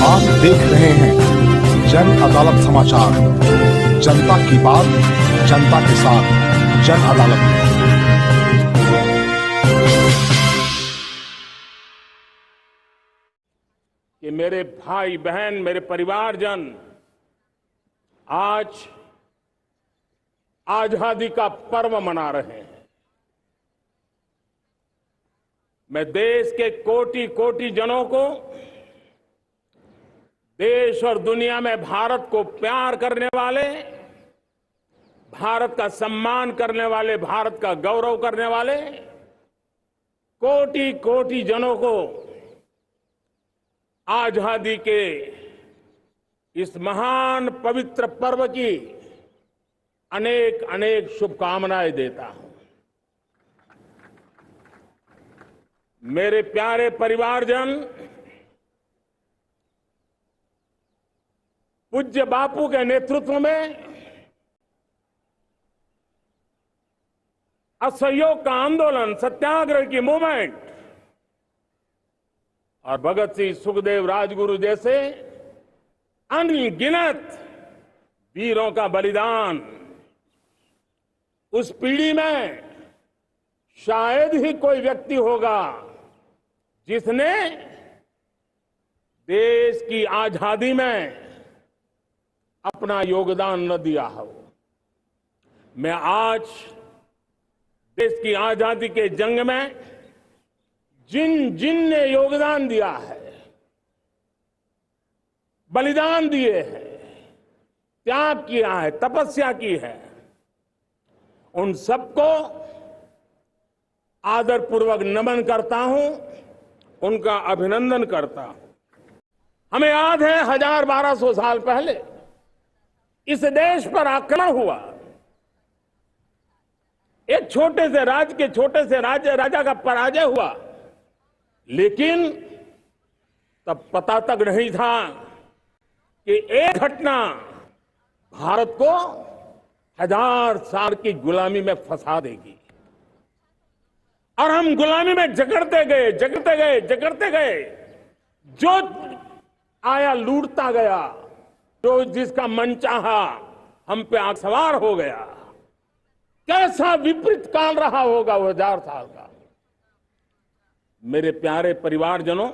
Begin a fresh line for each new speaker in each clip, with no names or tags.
आप देख रहे हैं जन अदालत समाचार। जनता की बात, जनता के साथ, जन अदालत में।
कि मेरे भाई बहन, मेरे परिवारजन आज आजादी का पर्व मना रहे हैं। मैं देश के कोटि कोटि जनों को, देश और दुनिया में भारत को प्यार करने वाले, भारत का सम्मान करने वाले, भारत का गौरव करने वाले कोटि कोटि जनों को आजादी के इस महान पवित्र पर्व की अनेक अनेक शुभकामनाएं देता हूं। मेरे प्यारे परिवारजन, पूज्य बापू के नेतृत्व में असहयोग का आंदोलन, सत्याग्रह की मूवमेंट और भगत सिंह, सुखदेव, राजगुरु जैसे अनगिनत वीरों का बलिदान, उस पीढ़ी में शायद ही कोई व्यक्ति होगा जिसने देश की आजादी में अपना योगदान न दिया हो। मैं आज देश की आजादी के जंग में जिन जिन ने योगदान दिया है, बलिदान दिए हैं, त्याग किया है, तपस्या की है, उन सबको आदरपूर्वक नमन करता हूं, उनका अभिनंदन करता हूं। हमें याद है 1200 साल पहले इस देश पर आक्रमण हुआ। एक छोटे से राज्य के छोटे से राजा का पराजय हुआ, लेकिन तब पता तक नहीं था कि एक घटना भारत को 1000 साल की गुलामी में फंसा देगी। और हम गुलामी में जकड़ते गए, जकड़ते गए, जकड़ते गए। जो आया लूटता गया, जो जिसका मन चाहा हम पे आंख सवार हो गया। कैसा विपरीत काल रहा होगा वो 1000 साल का। मेरे प्यारे परिवारजनों,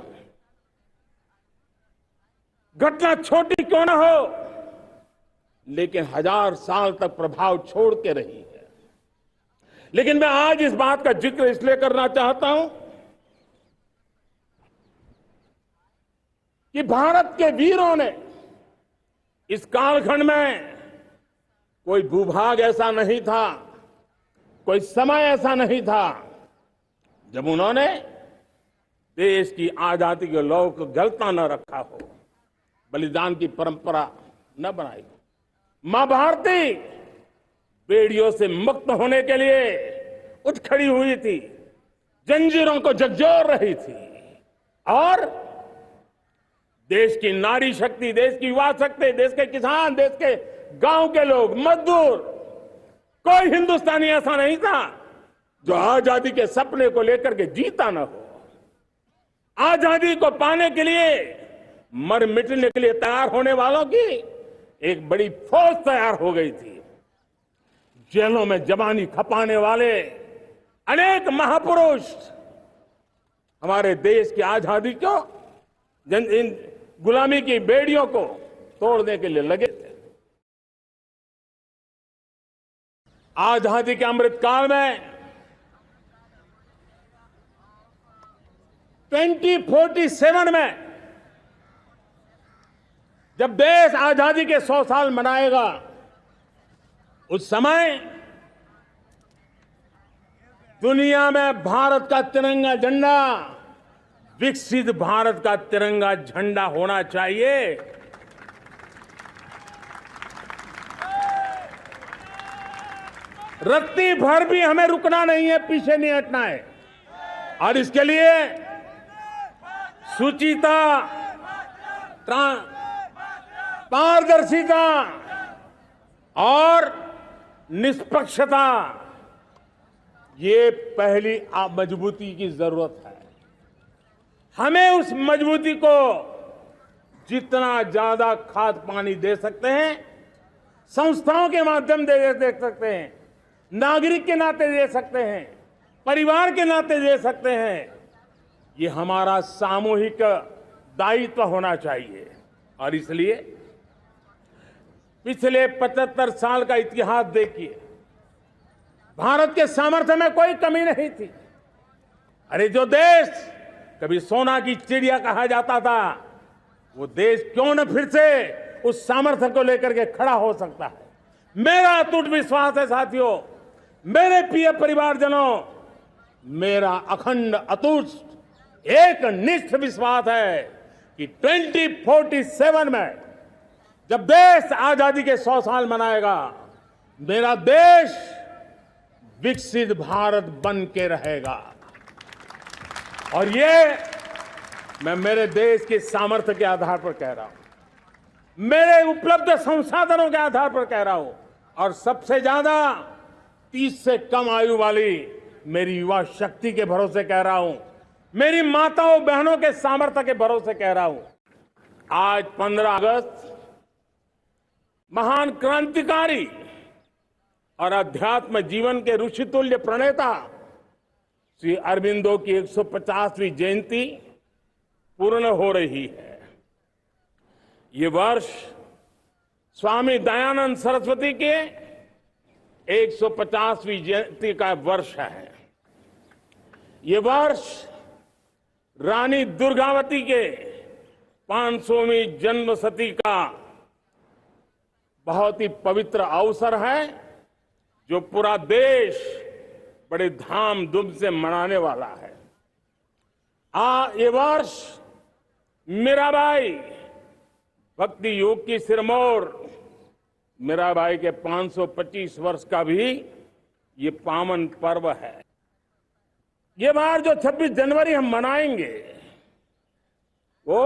घटना छोटी क्यों ना हो, लेकिन 1000 साल तक प्रभाव छोड़ के रही है। लेकिन मैं आज इस बात का जिक्र इसलिए करना चाहता हूं कि भारत के वीरों ने इस कालखंड में कोई भूभाग ऐसा नहीं था, कोई समय ऐसा नहीं था जब उन्होंने देश की आजादी के लौ को जलता न रखा हो, बलिदान की परंपरा न बनाई हो। मां भारती बेड़ियों से मुक्त होने के लिए उठ खड़ी हुई थी, जंजीरों को झकझोर रही थी, और देश की नारी शक्ति, देश की युवा शक्ति, देश के किसान, देश के गांव के लोग, मजदूर, कोई हिंदुस्तानी ऐसा नहीं था जो आजादी के सपने को लेकर के जीता न हो। आजादी को पाने के लिए मर मिटने के लिए तैयार होने वालों की एक बड़ी फौज तैयार हो गई थी। जेलों में जवानी खपाने वाले अनेक महापुरुष हमारे देश की आजादी को, इन गुलामी की बेड़ियों को तोड़ने के लिए लगे थे। आजादी के अमृतकाल में 2047 में जब देश आजादी के 100 साल मनाएगा, उस समय दुनिया में भारत का तिरंगा झंडा, विकसित भारत का तिरंगा झंडा होना चाहिए। रत्ती भर भी हमें रुकना नहीं है, पीछे नहीं हटना है। और इसके लिए शुचिता, पारदर्शिता और निष्पक्षता, ये पहली मजबूती की जरूरत है। हमें उस मजबूती को जितना ज्यादा खाद पानी दे सकते हैं, संस्थाओं के माध्यम से दे सकते हैं, नागरिक के नाते दे सकते हैं, परिवार के नाते दे सकते हैं, ये हमारा सामूहिक दायित्व होना चाहिए। और इसलिए पिछले 75 साल का इतिहास देखिए, भारत के सामर्थ्य में कोई कमी नहीं थी। अरे जो देश कभी सोना की चिड़िया कहा जाता था, वो देश क्यों न फिर से उस सामर्थ्य को लेकर के खड़ा हो सकता है। मेरा अटूट विश्वास है साथियों, मेरे प्रिय परिवारजनों, मेरा अखंड अटूट एक निष्ठ विश्वास है कि 2047 में जब देश आजादी के 100 साल मनाएगा, मेरा देश विकसित भारत बन के रहेगा। और ये मैं मेरे देश के सामर्थ्य के आधार पर कह रहा हूं, मेरे उपलब्ध संसाधनों के आधार पर कह रहा हूं, और सबसे ज्यादा 30 से कम आयु वाली मेरी युवा शक्ति के भरोसे कह रहा हूं, मेरी माताओं बहनों के सामर्थ्य के भरोसे कह रहा हूं। आज 15 अगस्त महान क्रांतिकारी और अध्यात्म जीवन के ऋषितुल्य प्रणेता श्री अरबिंदो की 150वीं जयंती पूर्ण हो रही है। ये वर्ष स्वामी दयानंद सरस्वती के 150वीं जयंती का वर्ष है। ये वर्ष रानी दुर्गावती के 500वीं जन्मशती का बहुत ही पवित्र अवसर है, जो पूरा देश बड़े धामधूम से मनाने वाला है। ये वर्ष मीराबाई भक्ति योग की सिरमौर मीराबाई के 525 वर्ष का भी ये पावन पर्व है। ये बार जो 26 जनवरी हम मनाएंगे, वो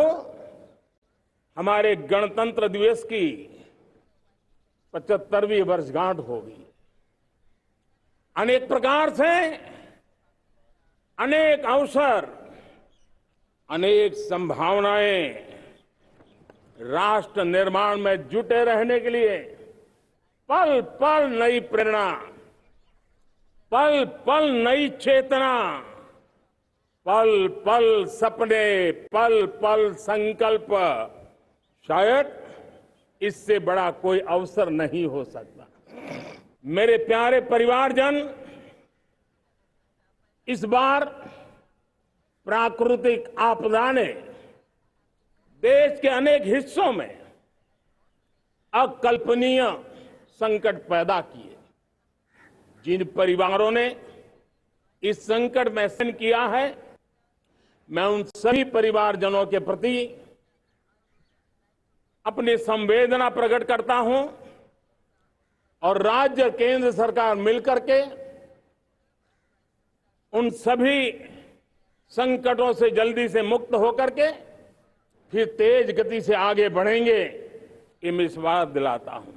हमारे गणतंत्र दिवस की 75वीं वर्षगांठ होगी। अनेक प्रकार से अनेक अवसर, अनेक संभावनाएं राष्ट्र निर्माण में जुटे रहने के लिए पल पल नई प्रेरणा, पल पल नई चेतना, पल पल सपने, पल पल संकल्प, शायद इससे बड़ा कोई अवसर नहीं हो सकता। मेरे प्यारे परिवारजन, इस बार प्राकृतिक आपदा ने देश के अनेक हिस्सों में अकल्पनीय संकट पैदा किए। जिन परिवारों ने इस संकट में सहन किया है, मैं उन सभी परिवारजनों के प्रति अपनी संवेदना प्रकट करता हूं, और राज्य और केंद्र सरकार मिलकर के उन सभी संकटों से जल्दी से मुक्त होकर के फिर तेज गति से आगे बढ़ेंगे, ये मैं विश्वास दिलाता हूं।